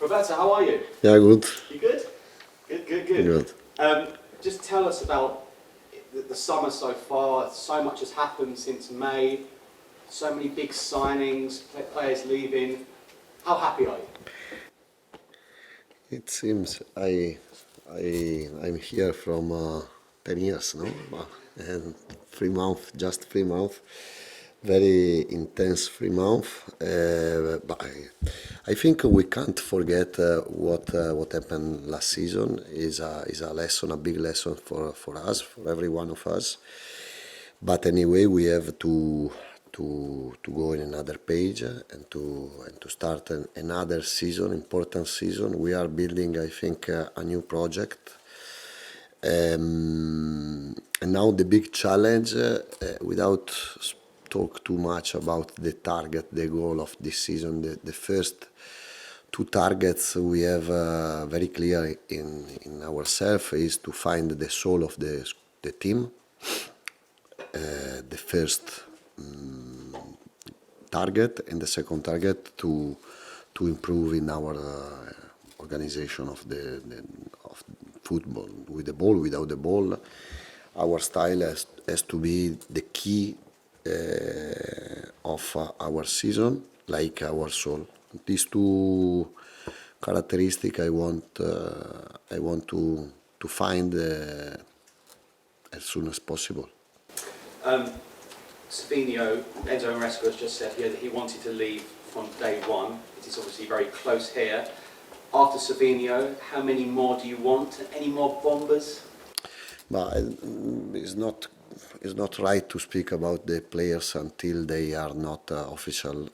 Roberto, how are you? Yeah, good. You good? Good. Good. Just tell us about the summer so far. So much has happened since May. So many big signings, players leaving. How happy are you? It seems I'm here from 10 years, no? And 3 months, just 3 months, very intense 3 months. But I think we can't forget what happened last season. Is a lesson, a big lesson for us, for every one of us. But anyway, we have to go in another page and to start another season, important season. We are building, I think, a new project. And now the big challenge, without talk too much about the target, the goal of this season, the first two targets we have very clear in ourselves is to find the soul of the team. The first target, and the second target to improve in our organization of of football, with the ball, without the ball. Our style has to be the key of our season, like our soul. These two characteristics I want to find as soon as possible. Savinho, Enzo Maresca has just said here that he wanted to leave from day one. It is obviously very close here. After Savinho, how many more do you want? Any more bombers? But it's not right to speak about the players until they are not official.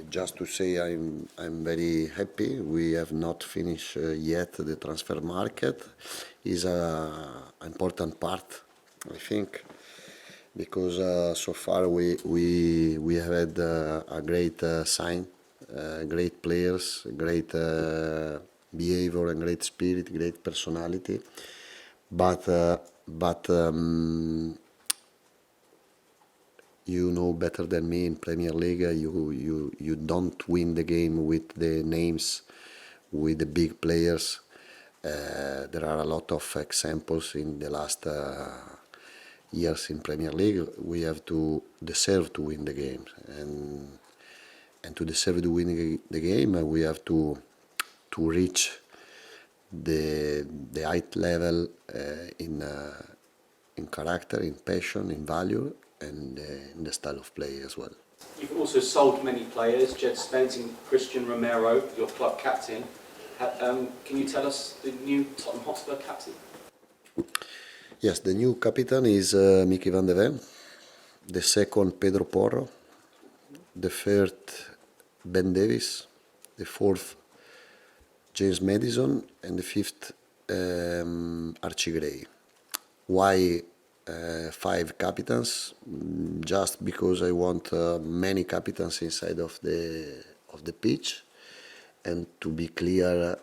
Just to say I'm very happy. We have not finished yet the transfer market. Is an important part, I think, because so far we have had a great sign, great players, great behavior and great spirit, great personality. But you know better than me, in Premier League you don't win the game with the names, with the big players. There are a lot of examples in the last years in Premier League. We have to deserve to win the games, and to deserve to win the game, we have to reach the height level in character, in passion, in value, and in the style of play as well. You've also sold many players, Jed Spence and Christian Romero, your club captain. Can you tell us the new Tottenham Hotspur captain? Yes, the new captain is Mickey van de Ven, the second Pedro Porro, the third Ben Davies, the fourth James Madison, and the fifth Archie Gray. Why 5 captains? Just because I want many captains inside of the pitch, and to be clear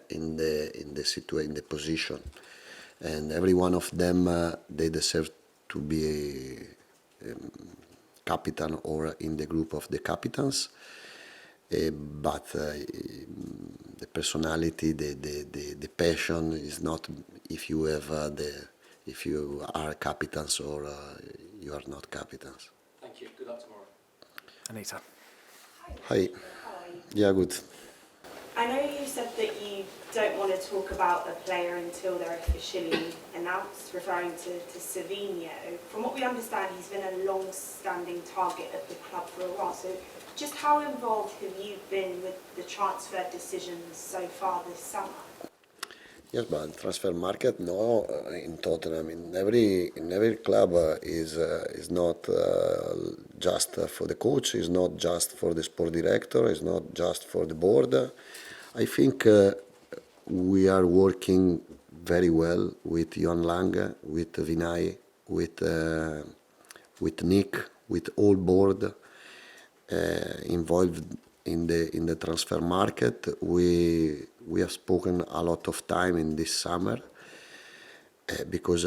in the position. And every one of them they deserve to be captain or in the group of the captains. But the personality, the passion is not if you have if you are captains or you are not captains. Thank you. Good luck tomorrow. Anita. Hi. Yeah, good. I know you said that you don't want to talk about a player until they're officially announced, referring to Savinho. From what we understand, he's been a long-standing target of the club for a while. So just how involved have you been with the transfer decisions so far this summer? Yes, but transfer market, no, in Tottenham, in every club is not just for the coach, is not just for the sport director, is not just for the board. I think we are working very well with Johan Lange, with Vinay, with Nick, with all board involved in the transfer market. We have spoken a lot of time in this summer. because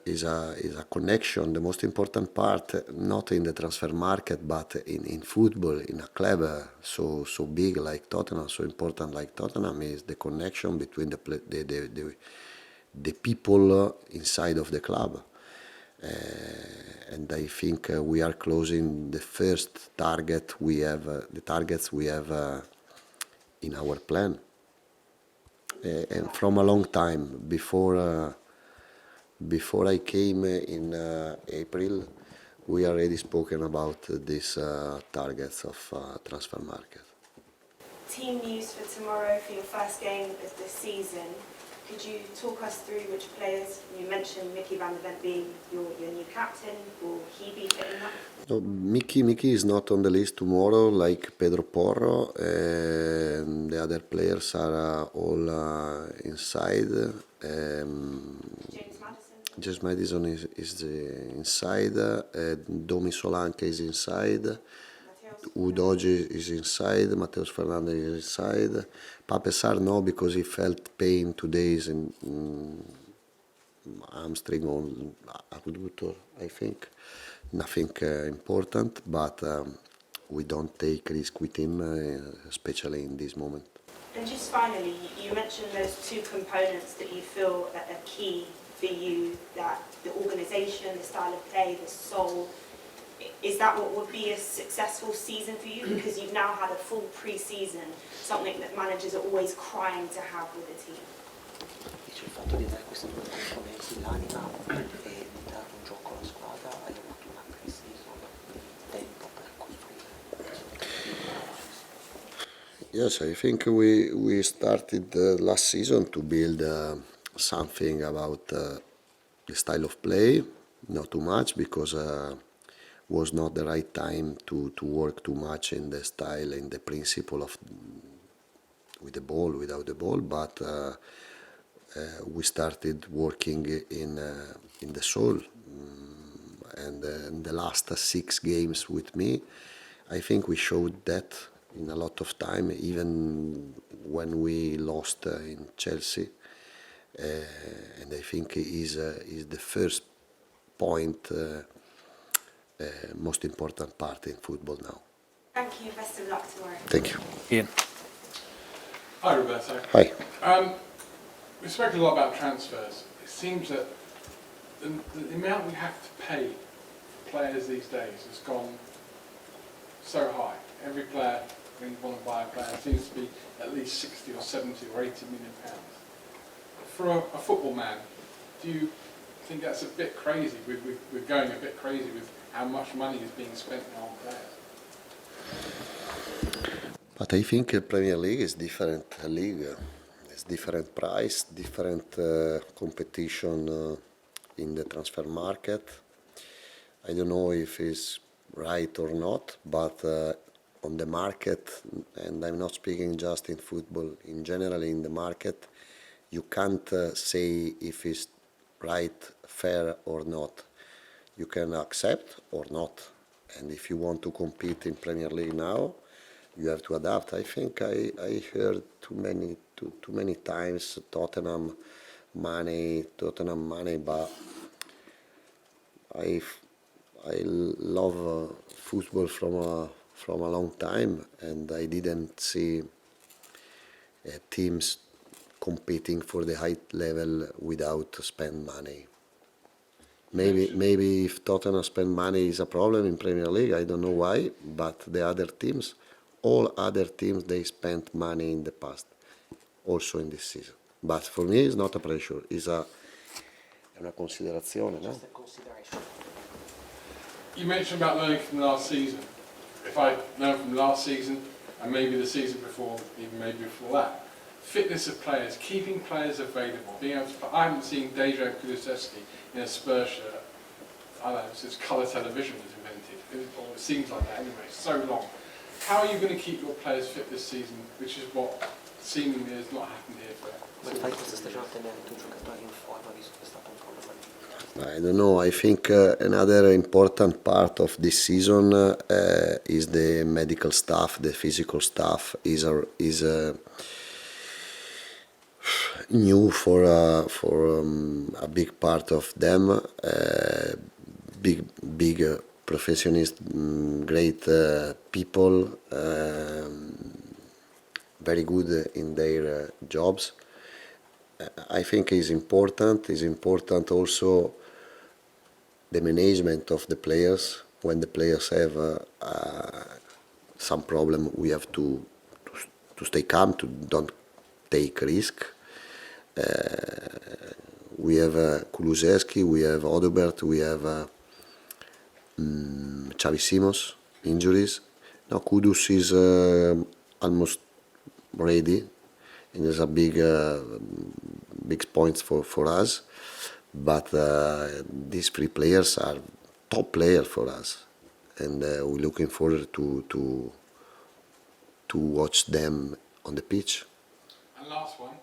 is a connection, the most important part, not in the transfer market, but in football, in a club so big like Tottenham, so important like Tottenham, is the connection between the people inside of the club. And I think we are closing the first target we have, the targets we have in our plan. And from a long time, before I came in April, we already spoken about these targets of transfer market. Team news for tomorrow for your first game of the season. Could you talk us through which players? You mentioned Mickey van der Ven being your new captain. Will he be fitting that? No, Mickey is not on the list tomorrow, like Pedro Porro. The other players are all inside. James Maddison? James Madison is inside. Domi Solanke is inside. Mateus? Udoji is inside. Mateus Fernandes is inside. Pape Sarr no, because he felt pain 2 days in hamstring on abductor, I think. Nothing important, but we don't take risk with him, especially in this moment. And just finally, you mentioned those two components that you feel are key for you, that the organisation, the style of play, the soul. Is that what would be a successful season for you? Because you've now had a full pre-season, something that managers are always crying to have with a team. Dice il fatto di avere queste due componenti, l'anima e dare un gioco alla squadra, hai avuto una pre-season, tempo per costruire. Yes, I think we started last season to build something about the style of play, not too much, because was not the right time to work too much in the style, in the principle of with the ball, without the ball, but we started working in the soul. And in the last 6 games with me, I think we showed that in a lot of time, even when we lost in Chelsea. And I think is the first point, most important part in football now. Thank you. Best of luck tomorrow. Thank you. Ian. Hi Roberto. Hi. We've spoken a lot about transfers. It seems that the amount we have to pay for players these days has gone so high. Every player, when you want to buy a player, seems to be at least 60 or 70 or 80 million pounds. For a football man, do you think that's a bit crazy? We're going a bit crazy with how much money is being spent now on players. But I think Premier League is different league. It's different price, different competition in the transfer market. I don't know if it's right or not, but on the market, and I'm not speaking just in football, in general in the market, you can't say if it's right, fair or not. You can accept or not. And if you want to compete in Premier League now, you have to adapt. I think I heard too many times Tottenham money, but I love football from a long time, and I didn't see teams competing for the high level without spend money. Maybe if Tottenham spend money is a problem in Premier League, I don't know why, but the other teams, all other teams, they spent money in the past, also in this season. But for me, it's not a pressure, è una considerazione, no? Just a consideration. You mentioned about learning from last season. If I learn from last season and maybe the season before, even maybe before that, fitness of players, keeping players available, being able to. I haven't seen Dejan Kulusevski in a Spurs shirt, I don't know, since colour television was invented. Or it seems like that anyway, so long. How are you going to keep your players fit this season, which is what seemingly has not happened here for Come fai questa stagione a tenere i tuoi giocatori in forma, visto che è stato un problema? I don't know. I think another important part of this season is the medical staff, the physical staff. new for a big part of them. Big professionals, great people, very good in their jobs. I think is important. Is important also the management of the players. When the players have some problem, we have to stay calm, to don't take risk. We have Kulusevski, we have Odobert, we have Xavi Simons, injuries. Now Kudus is almost ready, and there's a big points for us. But these three players are top players for us, and we're looking forward to watch them on the pitch. And last one,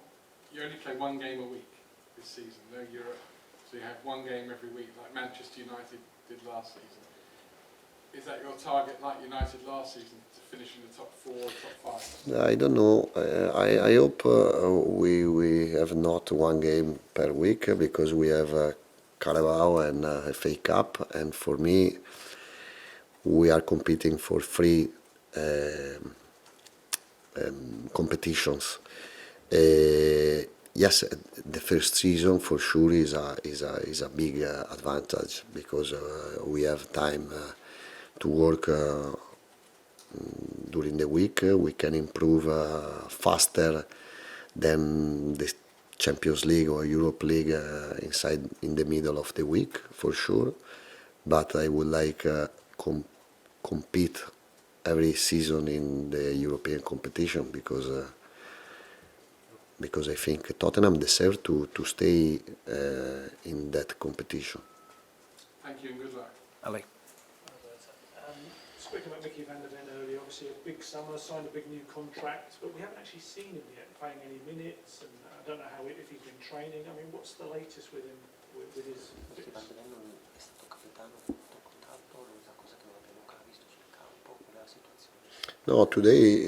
you only play one game a week this season, no Europe, so you have one game every week like Manchester United did last season. Is that your target like United last season, to finish in the top 4 or top 5? I don't know. I hope we have not one game per week because we have Carabao and FA Cup, and for me, we are competing for 3 competitions. Yes, the first season for sure is a big advantage because we have time to work during the week. We can improve faster than the Champions League or Europe League in the middle of the week for sure. But I would like compete every season in the European competition because I think Tottenham deserves to stay in that competition. Thank you and good luck. Ali. Speaking about Mickey van der Ven earlier, obviously a big summer, signed a big new contract, but we haven't actually seen him yet playing any minutes, and I don't know if he's been training. I mean, what's the latest with him, with his Mickey van der Ven non è stato capitano, ha fatto un contratto, l'unica cosa che non abbiamo ancora visto sul campo, qual è la situazione? No, today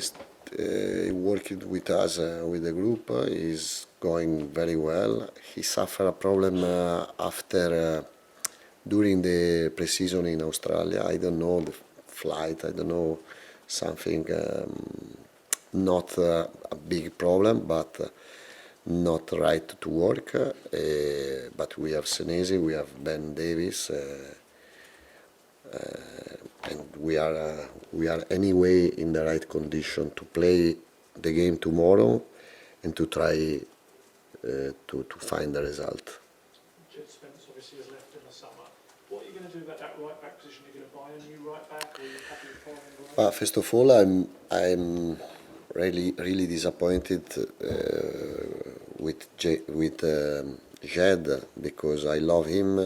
he worked with us with the group. Is going very well. He suffered a problem after during the pre-season in Australia. I don't know the flight. I don't know something. Not a big problem, but not right to work. But we have Senesi, we have Ben Davis. And we are anyway in the right condition to play the game tomorrow and to try to find the result. Jed Spence obviously has left in the summer. What are you going to do about that right back position? Are you going to buy a new right back, or are you happy with following right? First of all, I'm really disappointed with Jed because I love him.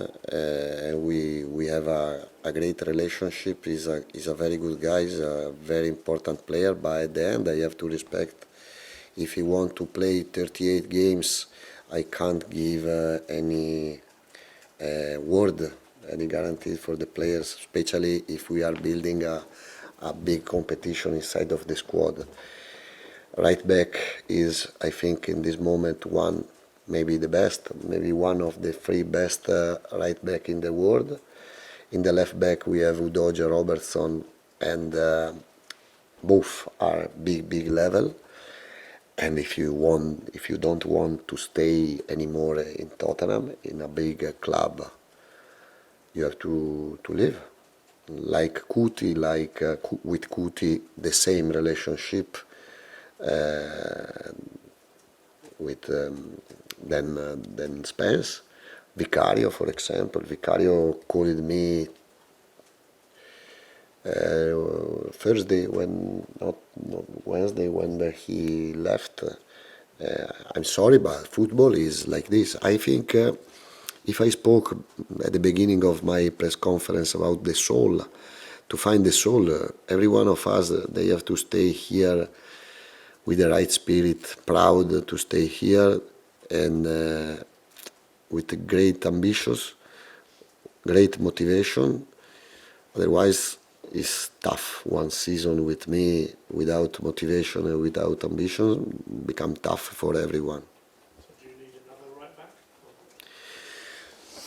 We have a great relationship. He's a very good guy. He's a very important player. But at the end, I have to respect. If he want to play 38 games, I can't give any word, any guarantee for the players, especially if we are building a big competition inside of the squad. Right back is, I think, in this moment maybe the best, maybe one of the 3 best right back in the world. In the left back we have Udogie, Robertson, and both are big level. And if you don't want to stay anymore in Tottenham, in a big club, you have to leave. Like Kuti, with Kuti, the same relationship with then Spence. Vicario, for example. Vicario called me Thursday, not Wednesday, when he left. I'm sorry, but football is like this. I think if I spoke at the beginning of my press conference about the soul, to find the soul, every one of us, they have to stay here with the right spirit, proud to stay here, and with great ambitions, great motivation. Otherwise, it's tough. One season with me without motivation and without ambition become tough for everyone.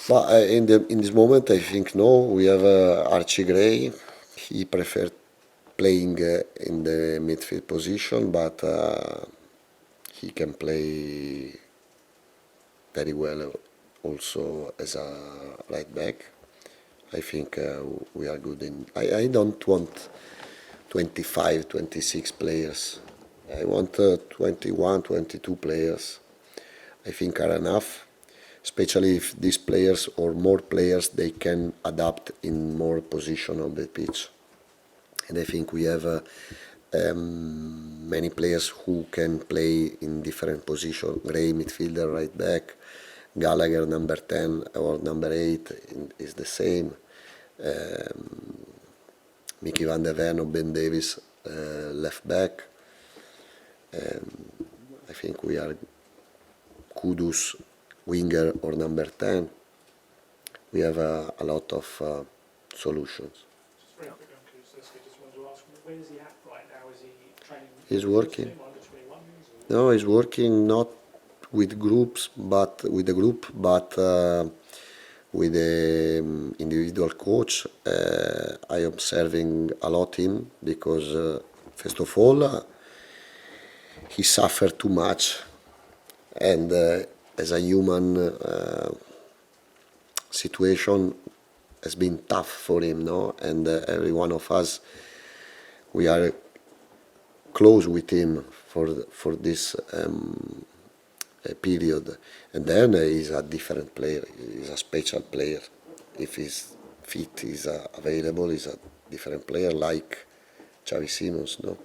But in this moment, I think no. We have Archie Gray. He preferred playing in the midfield position, but he can play very well also as a right back. I think we are good in. I don't want 25, 26 players. I want 21, 22 players. I think are enough, especially if these players or more players they can adapt in more position on the pitch. And I think we have many players who can play in different positions. Gray midfielder, right back. Gallagher number 10 or number 8 is the same. Mickey van de Ven or Ben Davis left back. I think we are Kudus winger or number 10. We have a lot of solutions. Just very quick on Kulusevski, just wanted to ask, where is he at right now? Is he training? He's working. Under 21s? No, he's working not with groups, but with the group, but with the individual coach. I am observing a lot him because first of all he suffered too much, and as a human situation has been tough for him, no? And every one of us, we are close with him for this period. And then he's a different player. He's a special player. If he's fit, he's available. He's a different player, like Xavi Simons, no?